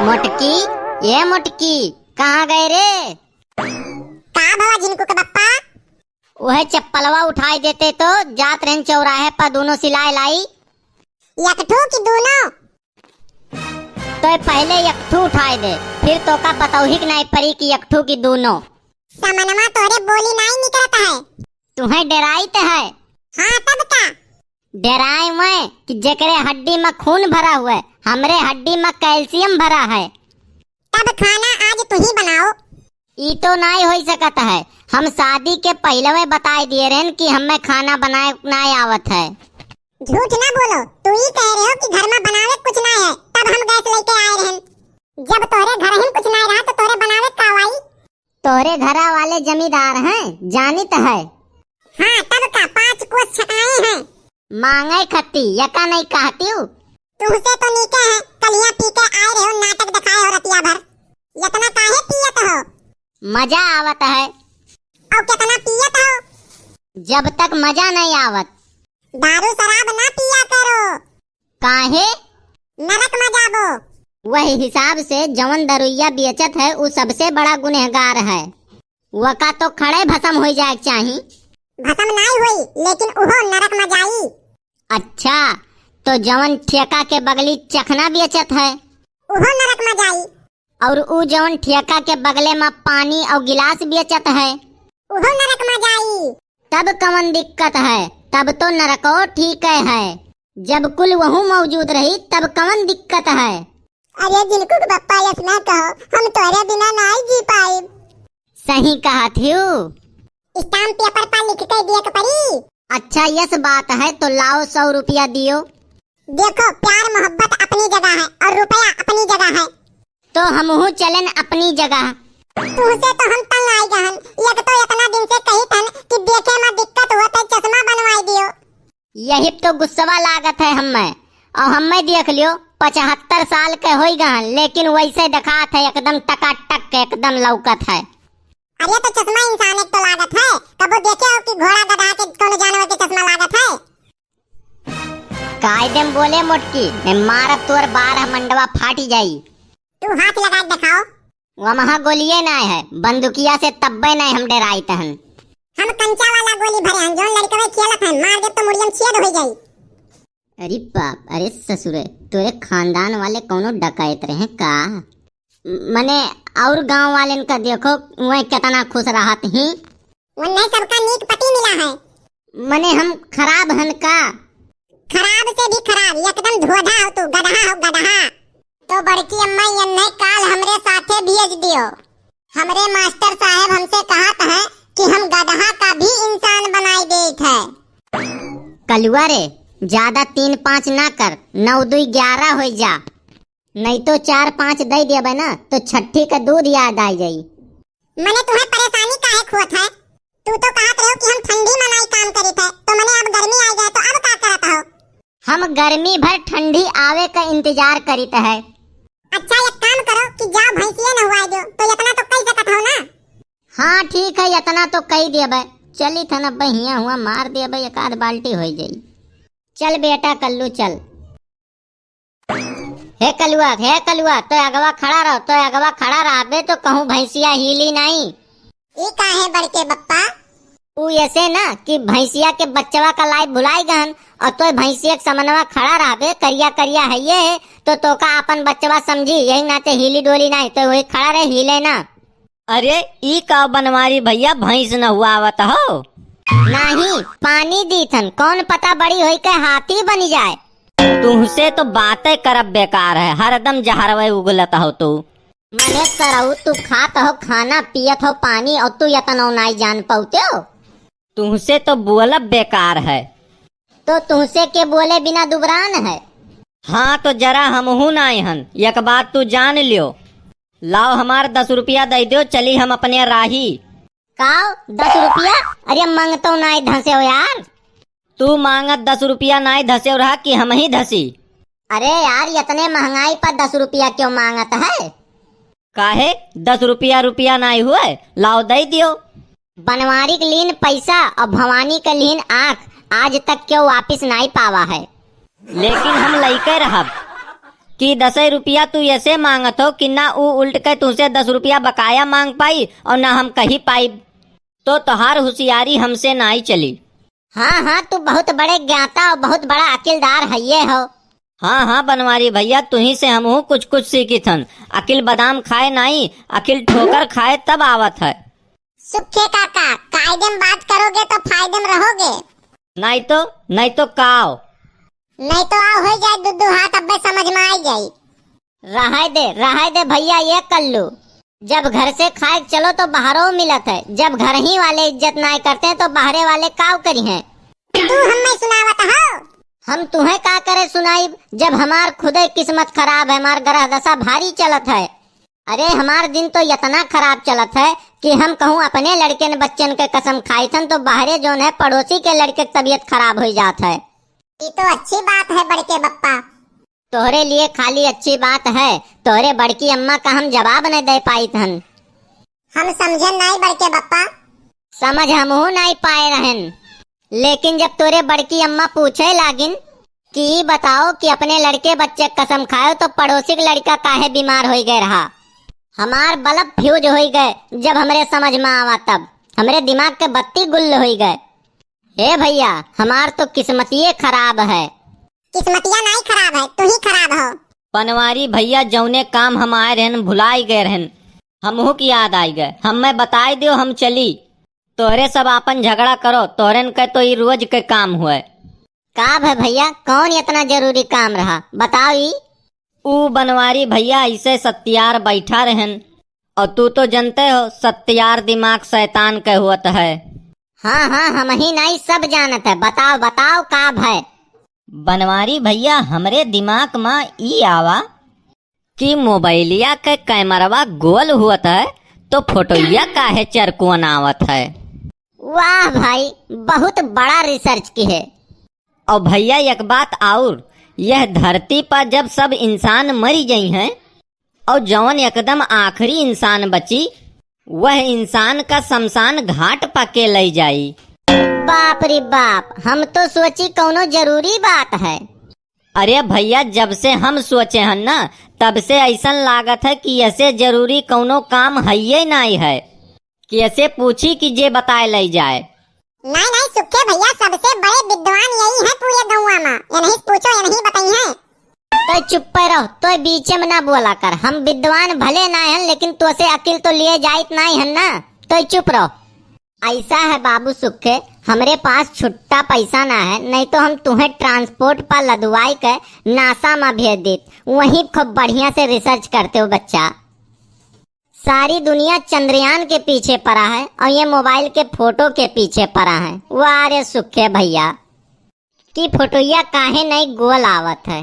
मोटकी, ये मोटकी कहाँ गए रे? का भवा जिनको के बप्पा? वह चप्पलवा उठाई देते तो जात रहन चौराहे पर दोनों सिलाई लाई। यकठू की दोनों? तो पहले यकठू उठाई दे, फिर तो का बतौही नहीं पड़ी कि यकठू की दोनों। समनमा तोरे बोली नहीं निकलता है। तुम्हें डराई तो है। हाँ तब का? डराए मैं कि जेकरे हड्डी में खून भरा हुआ है, हमरे हड्डी में कैल्शियम भरा है। तब खाना आज तू ही बनाओ। ई तो नहीं हो सकता है। हम शादी के पहले में बताई दिए रहन कि हमें खाना बनाए नहीं आवत है। झूठ ना बोलो, तू ही कह रहे हो कि घर में बनावे कुछ नहीं है, तब हम गैस लेके आए रहन। जब तोरे घर ही कुछ नहीं रहा तो तोरे बनावे का आई? तोरे घरा वाले जमींदार हैं, जानित है। हाँ तब का 5 कोस छटाए हैं। मांगे खत्ती यका नहीं कहती हूँ। तुमसे तो नीचे है, कलियां पी के आए रहे हो, नाटक दिखाए हो रतिया भर। इतना काहे पियत हो? मजा आवत है। और कितना पियत हो? जब तक मजा नहीं आवत। दारू शराब ना पिया करो। काहे? नरक में जाबो। वही हिसाब से जवन दरुइया बेचत है वो सबसे बड़ा गुनहगार है। वका तो खड़े भस्म हो जाए चाहिए। भस्म नहीं हुई, लेकिन उहो नरक में जाई। अच्छा, तो जवन ठेका के बगली चखना बेचत है उहो नरक में जाई। और ऊ जवन ठेका के बगले में पानी और गिलास बेचत है उहो नरक में जाई। तब कवन दिक्कत है? तब तो नरको ठीक है। जब कुल वहू मौजूद रही तब कवन दिक्कत है? अरे जिनको बप्पा यस ना कहो, हम तोरे बिना नहीं जी पाए। सही कहा थी। स्टाम्प पेपर पर लिख के दिए के पड़ी। अच्छा यस बात है तो लाओ 100 रुपया दियो। देखो प्यार मोहब्बत अपनी जगह है और रुपया अपनी जगह है। तो हमहू चलन अपनी जगह। तुमसे तो हम तंग आई गहन। एक तो इतना दिन से कही थन कि देखे में दिक्कत हुआ तो चश्मा बनवाई दियो। यही तो गुस्सा लागत है हमें। और हमें देख लियो 75 साल के हो गहन, लेकिन वैसे दिखात है एकदम टकाटक के, एकदम लौकत है। अरे तो चश्मा इंसान एक तो लागत है। कबो देखे हो कि घोड़ा गधा के कोनो जानवर के चश्मा लागत है? कायदे में बोले मोटकी, मैं मारब तोर 12 मंडवा फाटी जाई। तू हाथ लगा के दिखाओ। वहाँ गोलिये नहीं है, बंदुकिया से तब्बे नहीं हम डराई तहन। हम कंचा वाला गोली भरे हैं, जोन लड़के वे खेलत हैं, मार दे तो मुड़ियम छेद हो जाई। अरे बाप, अरे ससुरे, तोरे खानदान वाले कोनो डकैत रहे का? मने और गांव वाले का देखो वह कितना खुश रहत ही। वन्ने सबका नीक पति मिला है। मने हम खराब हन का? खराब से भी खराब, एकदम धोधा हो तू, गधा हो गधा। तो बड़की अम्मा यन्ने काल हमरे साथे भेज दियो। हमरे मास्टर साहब हमसे कहत है कि हम गधा का भी इंसान बनाई देत है। कलुआ रे, ज्यादा 3-5 ना कर, 9-2 11 हो जा। नहीं तो 4-5 दे देबे ना तो छठी का दूध याद आ जाई। मने तुम्हें परेशानी काहे खोत है? तू तो कहत रहो कि हम ठंडी में नहीं काम करित है, तो मने अब गर्मी आ जाए तो अब का करत हो? हम गर्मी भर ठंडी आवे का इंतजार करित है। अच्छा एक काम करो कि जाओ भैंसिया नहवाई दो, तो इतना तो कई सकत हो ना? हाँ ठीक है, इतना तो कही देबे। चली था न बहिया हुआ मार देबे, एक आध बाल्टी हो जाई। चल बेटा कल्लू चल। हे कलुआ, तो अगवा खड़ा रहो, तो अगवा खड़ा रहबे तो कहूँ भैंसिया हिली नहीं। ये काहे बड़के बप्पा? ऊ ऐसे ना कि भैंसिया के बच्चवा का लाई भुलाई गहन और तो भैंसिया के समनवा खड़ा रहबे, करिया करिया है ये तो का अपन बच्चवा समझी, यही नाते हिली डोली नहीं तो वही खड़ा रहे, हिले ना। अरे ई का बनवारी भैया, भैंस न हुआ आवत हो? नहीं, पानी दी थन, कौन पता बड़ी होई के हाथी बनी जाए। तुमसे तो बातें करब बेकार है, हरदम जहरवे उगलत हो तू। मने करऊ तू खात हो खाना, पियत हो पानी और तू यतनो नहीं जान पाते हो। तुमसे तो बोलब बेकार है। तो तुमसे के बोले बिना दुबरान है। हाँ तो जरा हमहू नहीं हन, एक बात तू जान लियो। लाओ हमार 10 रुपया दे दो, चली हम अपने राही। काओ 10 रुपया? अरे मांगतो नहीं धसे हो यार। तू मांगत 10 रुपया नहीं धसे रहा कि हम ही धसी? अरे यार इतने महंगाई पर 10 रुपया क्यों मांगत है? काहे 10 रुपया नहीं हुए? लाओ दे दियो। बनवारी के लीन पैसा और भवानी के लीन आँख आज तक क्यों वापिस नहीं पावा है। लेकिन हम लइके रहब। कि 10 रुपया तू ऐसे मांगत हो कि ना ऊ उल्ट के तुझसे 10 रुपया बकाया मांग पाई और ना हम कहीं पाई। तो तोहार होशियारी हमसे ना ही चली। हाँ हाँ, तू बहुत बड़े ज्ञाता और बहुत बड़ा अकिलदार है ये हो। हाँ हाँ बनवारी भैया, तुही से हमहू कुछ कुछ सीखी थन। अकिल बादाम खाए नहीं, अकिल ठोकर खाए तब आवत है। सुखे काका, कायदे में बात करोगे तो फायदे में रहोगे, नहीं तो काओ। नहीं तो आओ हो जाए दुद्दू हाथ, अब्बे समझ में आई जाई। रहा दे भैया ये कल्लू। जब घर से खाए चलो तो बाहरों मिलत है, जब घर ही वाले इज्जत ना करते हैं तो बाहरे वाले काव करी हैं। तू हमें सुनावत हो? हम तुम्हें का करे सुनाई, जब हमार खुदे किस्मत खराब है, हमार ग्रह दशा भारी चलत है। अरे हमार दिन तो इतना खराब चलत है कि हम कहूँ अपने लड़के ने बच्चन के कसम खाई थन तो बाहरे जोन है पड़ोसी के लड़के की तबीयत खराब हो जात है। ये तो अच्छी बात है बड़के बप्पा। तोहरे लिए खाली अच्छी बात है, तोहरे बड़की अम्मा का हम जवाब न दे पाई थन। हम समझे नहीं बड़के बप्पा। समझ हमहू नहीं पाए रहन, लेकिन जब तोरे बड़की अम्मा पूछे लागिन कि बताओ कि अपने लड़के बच्चे कसम खाओ तो पड़ोसी का लड़का काहे बीमार हो गए रहा, हमार बल्ब फ्यूज हो गए। जब हमरे समझ में आवा तब हमरे दिमाग के बत्ती गुल हो गए। हे भैया, हमार तो किस्मतिये खराब है। किस्मतिया नहीं खराब है, तू ही खराब हो। बनवारी भैया, जौने काम हम आए रहन भुलाई गए रहन, हमहू की याद आई गए। हमें बताई दियो, हम चली। तोहरे सब आपन झगड़ा करो, तोहरन के तो ये रोज के काम हुए। का है भैया, कौन इतना जरूरी काम रहा बताओ। ई ऊ बनवारी भैया ऐसे सत्यार बैठा रहन, और तू तो जानते हो सत्यार दिमाग शैतान के हुआ है। हाँ हाँ, हम ही नहीं सब जानत है। बताओ का है। बनवारी भैया, हमरे दिमाग में ई आवा कि मोबाइलिया के कैमरवा गोल हुआ है तो फोटोया काहे चरकुअन आवत है। वाह भाई, बहुत बड़ा रिसर्च की है। और भैया एक बात और, यह धरती पर जब सब इंसान मरी गई हैं और जौन एकदम आखिरी इंसान बची वह इंसान का शमशान घाट पके ले जाई। बाप रे बाप, हम तो सोची कौनो जरूरी बात है। अरे भैया, जब से हम सोचे हैं ना तब से ऐसा लागत है कि ऐसे जरूरी कौनो काम है ही नहीं है कि ऐसे पूछी कि जे बताए ले जाए। नहीं सुखे भैया, सबसे बड़े विद्वान यही है पूरे गाँव में। ये नहीं पूछो, ये नहीं बताई है। तो चुप रहो, तो बीच में ना बोला कर। हम विद्वान भले ना हैं लेकिन तो से अकिल तो लिए जाइत नहीं है ना, तो चुप रहो। ऐसा है बाबू सुखे, हमरे पास छुट्टा पैसा ना है, नहीं तो हम तुम्हें ट्रांसपोर्ट पर लदवाई के नासा में भेज देत। वहीं खूब बढ़िया से रिसर्च करते हो बच्चा। सारी दुनिया चंद्रयान के पीछे पड़ा है और ये मोबाइल के फोटो के पीछे पड़ा है। वाह रे सुखे भैया, कि फोटोया काहे नहीं गोल आवत है।